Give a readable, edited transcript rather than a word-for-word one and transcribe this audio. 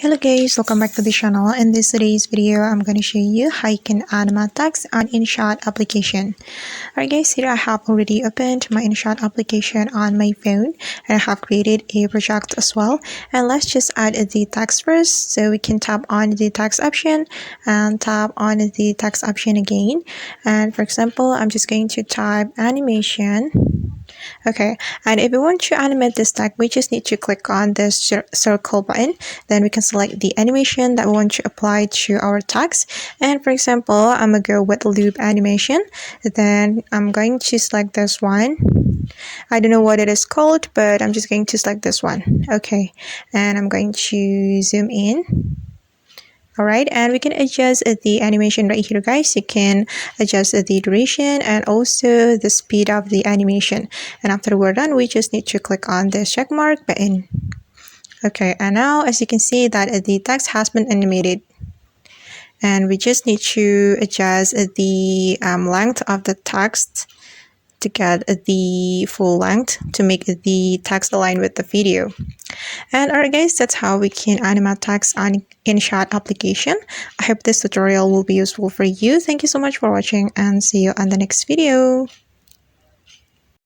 Hello guys, welcome back to the channel. In this today's video, I'm going to show you how you can animate text on InShot application. Alright guys, here I have already opened my InShot application on my phone and I have created a project as well. And let's just add the text first. So we can tap on the text option and tap on the text option again. And for example, I'm just going to type animation. Okay, and if we want to animate this text, we just need to click on this circle button. Then we can select the animation that we want to apply to our text. And for example, I'm gonna go with loop animation. Then I'm going to select this one. I don't know what it is called, but I'm just going to select this one. Okay, and I'm going to zoom in. Alright, and we can adjust the animation right here guys. You can adjust the duration and also the speed of the animation. And after we're done, we just need to click on the check mark button. Okay, and now as you can see that the text has been animated. And we just need to adjust the length of the text to get the full length to make the text align with the video. And alright guys, that's how we can animate text on InShot application. I hope this tutorial will be useful for you. Thank you so much for watching and see you on the next video.